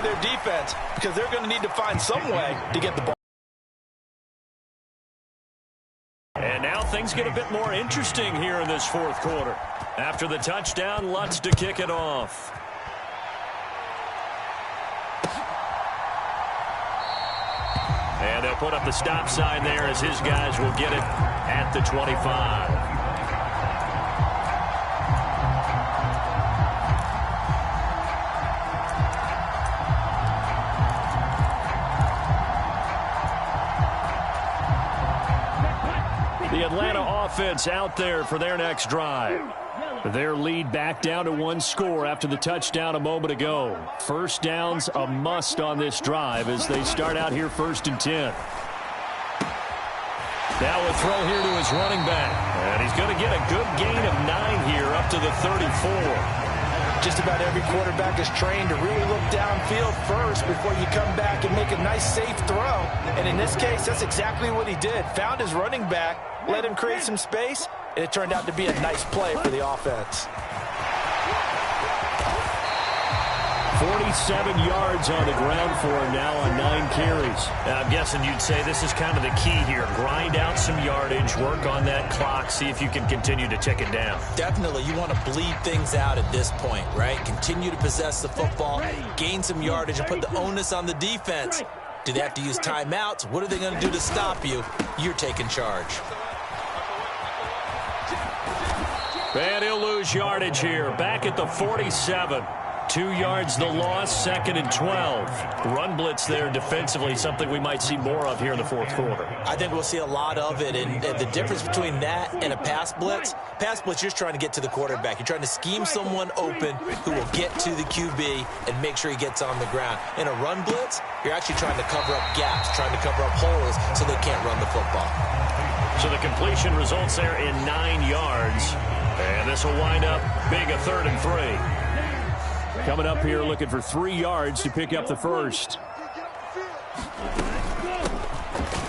their defense because they're going to need to find some way to get the ball. And now things get a bit more interesting here in this fourth quarter. After the touchdown, Lutz to kick it off. And they'll put up the stop sign there as his guys will get it at the 25. The Atlanta offense out there for their next drive. Their lead back down to one score after the touchdown a moment ago. First down's a must on this drive as they start out here 1st and 10. Now a throw here to his running back. And he's going to get a good gain of 9 here up to the 34. Just about every quarterback is trained to really look downfield first before you come back and make a nice, safe throw. And in this case, that's exactly what he did. Found his running back, let him create some space, and it turned out to be a nice play for the offense. 47 yards on the ground for him now on 9 carries. I'm guessing you'd say this is kind of the key here. Grind out some yardage, work on that clock, see if you can continue to tick it down. Definitely. You want to bleed things out at this point, right? Continue to possess the football, gain some yardage, and put the onus on the defense. Do they have to use timeouts? What are they going to do to stop you? You're taking charge. And he'll lose yardage here. Back at the 47. 2 yards the loss, 2nd and 12. Run blitz there defensively, something we might see more of here in the fourth quarter. I think we'll see a lot of it, and the difference between that and a pass blitz, you're just trying to get to the quarterback. You're trying to scheme someone open who will get to the QB and make sure he gets on the ground. In a run blitz, you're actually trying to cover up gaps, trying to cover up holes so they can't run the football. So the completion results there in 9 yards, and this will wind up being a 3rd and 3. Coming up here looking for 3 yards to pick up the first.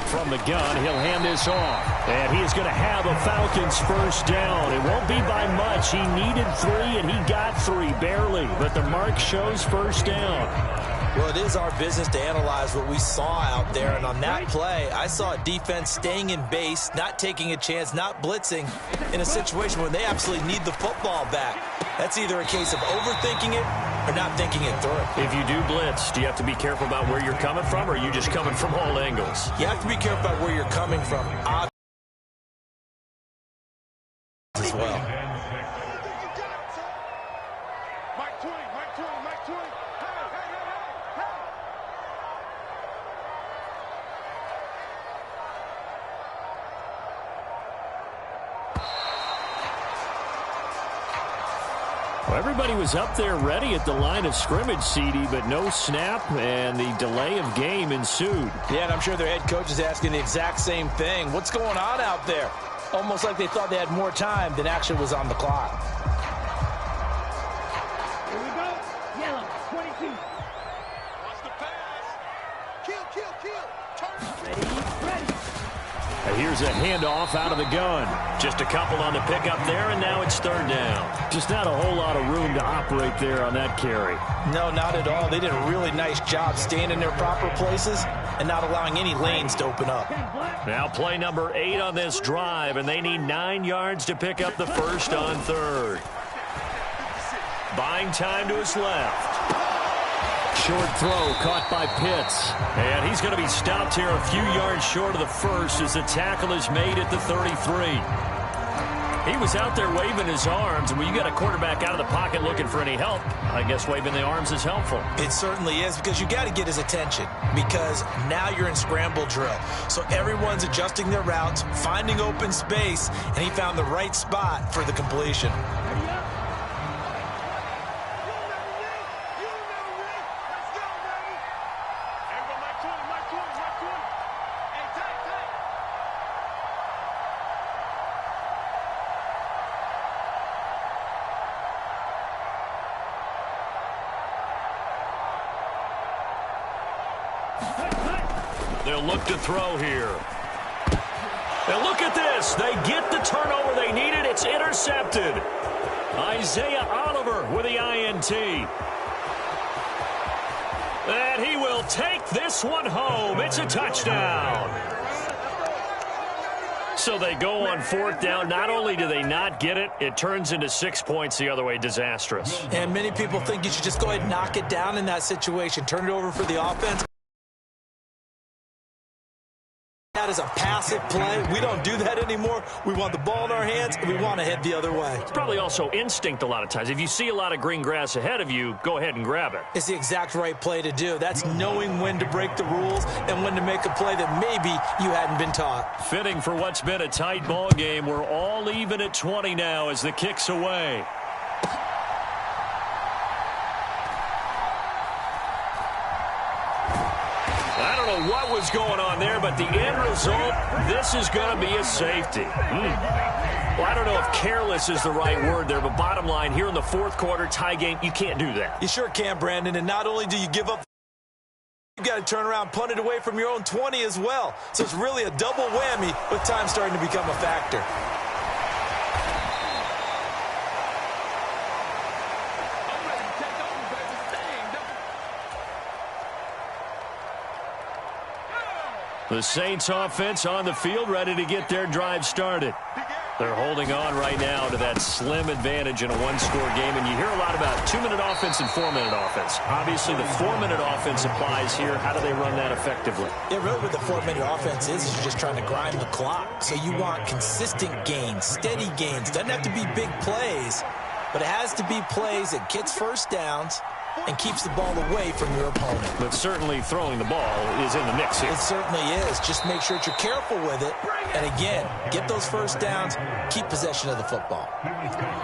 From the gun, he'll hand this off. And he is going to have a Falcons first down. It won't be by much. He needed 3, and he got 3, barely. But the mark shows first down. Well, it is our business to analyze what we saw out there. And on that play, I saw a defense staying in base, not taking a chance, not blitzing in a situation where they absolutely need the football back. That's either a case of overthinking it or not thinking it through. If you do blitz, do you have to be careful about where you're coming from, or are you just coming from all angles? You have to be careful about where you're coming from as well. Well, everybody was up there ready at the line of scrimmage, CD, but no snap, and the delay of game ensued. Yeah, and I'm sure their head coach is asking the exact same thing. What's going on out there? Almost like they thought they had more time than actually was on the clock. Here we go. Yellow, 22. What's the pass? Kill. Turn. Ready. And here's a handoff out of the gun. Just a couple on the pickup there, and now it's 3rd down. Just not a whole lot of room to operate there on that carry. No, not at all. They did a really nice job staying in their proper places and not allowing any lanes to open up. Now play number 8 on this drive, and they need 9 yards to pick up the first on 3rd. Buying time to his left. Short throw caught by Pitts. And he's going to be stopped here a few yards short of the first as the tackle is made at the 33. He was out there waving his arms, and when you got a quarterback out of the pocket looking for any help, I guess waving the arms is helpful. It certainly is, because you got to get his attention, because now you're in scramble drill. So everyone's adjusting their routes, finding open space, and he found the right spot for the completion. They'll look to throw here. And look at this. They get the turnover they needed. It's intercepted. Isaiah Oliver with the INT. And he will take this one home. It's a touchdown. So they go on fourth down. Not only do they not get it, it turns into 6 points the other way. Disastrous. And many people think you should just go ahead and knock it down in that situation. Turn it over for the offense. That is a passive play. We don't do that anymore. We want the ball in our hands, and we want to head the other way. It's probably also instinct a lot of times. If you see a lot of green grass ahead of you, go ahead and grab it. It's the exact right play to do. That's knowing when to break the rules and when to make a play that maybe you hadn't been taught. Fitting for what's been a tight ball game. We're all even at 20 now as the kick's away. I don't know what was going on there, but the end result, this is going to be a safety. Well, I don't know if careless is the right word there, but bottom line, here in the fourth quarter, tie game, you can't do that. You sure can, Brandon, and not only do you give up, you got to turn around, punt it away from your own 20 as well. So it's really a double whammy with time starting to become a factor. The Saints offense on the field, ready to get their drive started. They're holding on right now to that slim advantage in a one-score game, and you hear a lot about 2-minute offense and 4-minute offense. Obviously, the 4-minute offense applies here. How do they run that effectively? Yeah, really what the 4-minute offense is you're just trying to grind the clock. So you want consistent gains, steady gains. Doesn't have to be big plays, but it has to be plays that gets first downs and keeps the ball away from your opponent. But certainly throwing the ball is in the mix here. It certainly is. Just make sure that you're careful with it. And again, get those first downs, keep possession of the football.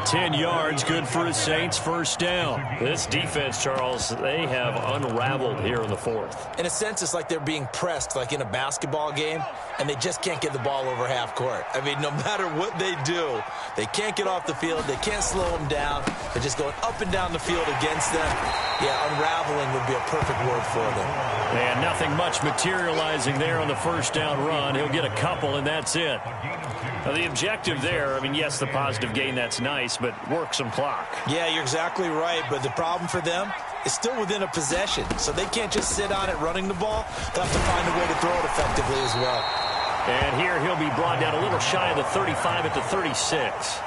10 yards, good for his Saints, first down. This defense, Charles, they have unraveled here in the fourth. In a sense, it's like they're being pressed like in a basketball game, and they just can't get the ball over half court. I mean, no matter what they do, they can't get off the field. They can't slow them down. They're just going up and down the field against them. Yeah, unraveling would be a perfect word for them. And nothing much materializing there on the first down run. He'll get a couple, and that's it. Now, the objective there, I mean, yes, the positive gain, that's nice, but work some clock. Yeah, you're exactly right, but the problem for them is still within a possession, so they can't just sit on it running the ball. They'll have to find a way to throw it effectively as well. And here he'll be brought down a little shy of the 35 at the 36.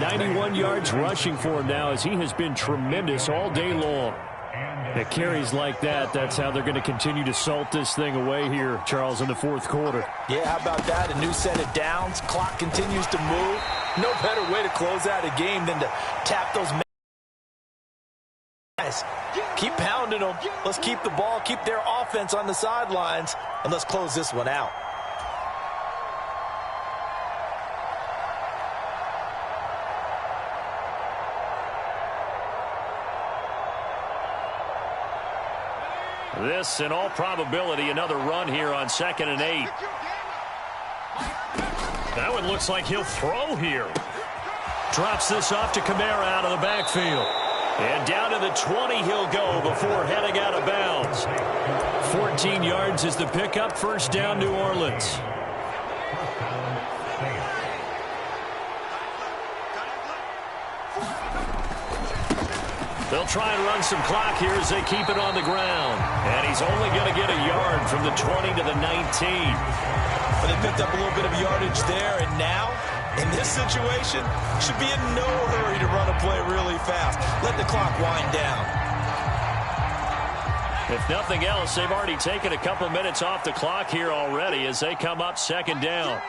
91 yards rushing for him now as he has been tremendous all day long. At carries like that, that's how they're going to continue to salt this thing away here, Charles, in the fourth quarter. Yeah, how about that? A new set of downs. Clock continues to move. No better way to close out a game than to tap those guys. Keep pounding them. Let's keep the ball, keep their offense on the sidelines, and let's close this one out. This, in all probability, another run here on 2nd and 8. That one looks like he'll throw here. Drops this off to Kamara out of the backfield. And down to the 20 he'll go before heading out of bounds. 14 yards is the pickup. First down, New Orleans. They'll try and run some clock here as they keep it on the ground. And he's only going to get a yard from the 20 to the 19. But they picked up a little bit of yardage there, and now, in this situation, should be in no hurry to run a play really fast. Let the clock wind down. If nothing else, they've already taken a couple minutes off the clock here already as they come up 2nd down.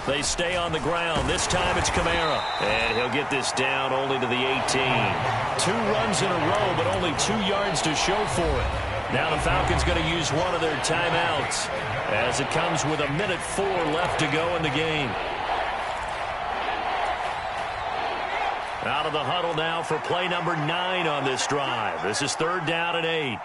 They stay on the ground. This time it's Kamara. And he'll get this down only to the 18. 2 runs in a row, but only 2 yards to show for it. Now the Falcons going to use one of their timeouts as it comes with 1:04 left to go in the game. Out of the huddle now for play number 9 on this drive. This is 3rd down and 8.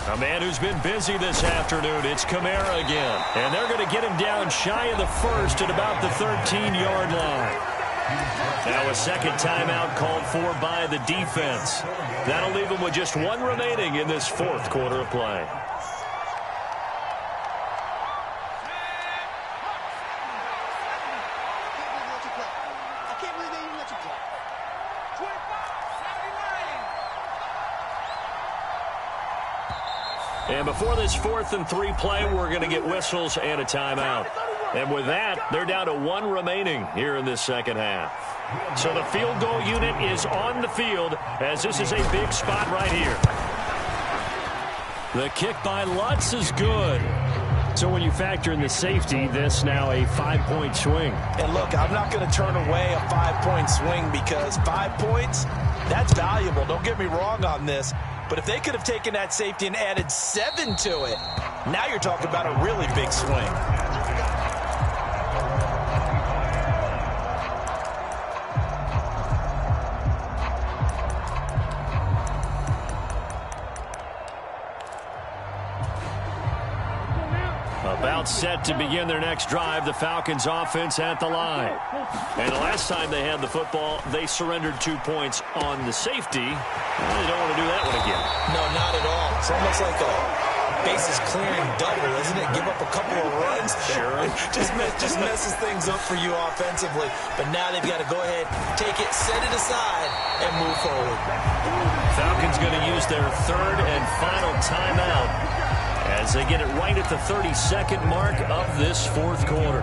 A man who's been busy this afternoon. It's Kamara again. And they're going to get him down shy of the first at about the 13-yard line. Now a second timeout called for by the defense. That'll leave them with just one remaining in this fourth quarter of play. And before this 4th and 3 play, we're going to get whistles and a timeout. And with that, they're down to one remaining here in this second half. So the field goal unit is on the field as this is a big spot right here. The kick by Lutz is good. So when you factor in the safety, this now a 5-point swing. And look, I'm not going to turn away a 5-point swing because 5 points, that's valuable. Don't get me wrong on this. But if they could have taken that safety and added 7 to it, now you're talking about a really big swing. About set to begin their next drive, the Falcons offense at the line. And the last time they had the football, they surrendered 2 points on the safety. Well, they don't want to do that one again. No, not at all. It's almost like a bases clearing double, isn't it? Give up a couple of runs. Sure. just messes things up for you offensively. But now they've got to go ahead, take it, set it aside, and move forward. Falcons going to use their third and final timeout as they get it right at the 32nd mark of this fourth quarter.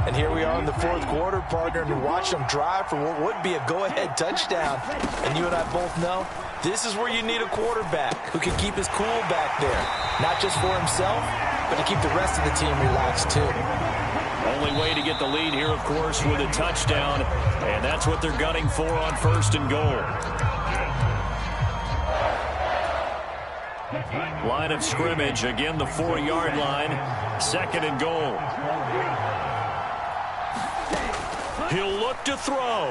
And here we are in the fourth quarter, partner, and watch them drive for what would be a go-ahead touchdown. And you and I both know this is where you need a quarterback who can keep his cool back there. Not just for himself, but to keep the rest of the team relaxed too. Only way to get the lead here, of course, with a touchdown. And that's what they're gunning for on 1st and goal. Line of scrimmage, again the 4-yard line. 2nd and goal. He'll look to throw.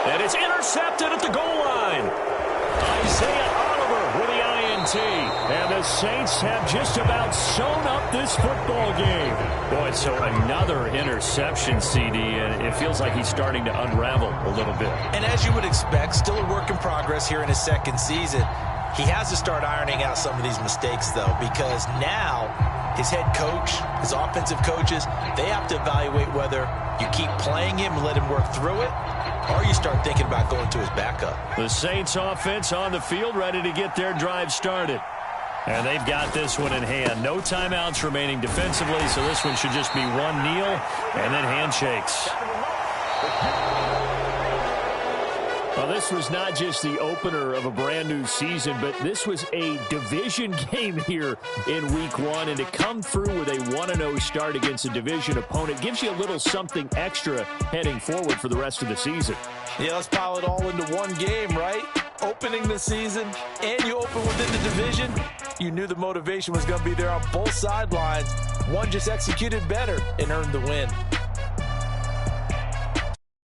And it's intercepted at the goal line. Isaiah Oliver with the INT. And the Saints have just about sewn up this football game. Boy, so another interception, CD, and it feels like he's starting to unravel a little bit. And as you would expect, still a work in progress here in his second season. He has to start ironing out some of these mistakes, though, because now his head coach, his offensive coaches, they have to evaluate whether you keep playing him and let him work through it, or you start thinking about going to his backup. The Saints offense on the field, ready to get their drive started. And they've got this one in hand. No timeouts remaining defensively, so this one should just be one kneel and then handshakes. Well, this was not just the opener of a brand new season, but this was a division game here in week 1. And to come through with a 1-0 start against a division opponent gives you a little something extra heading forward for the rest of the season. Yeah, let's pile it all into one game, right? Opening the season, and you open within the division. You knew the motivation was going to be there on both sidelines. One just executed better and earned the win.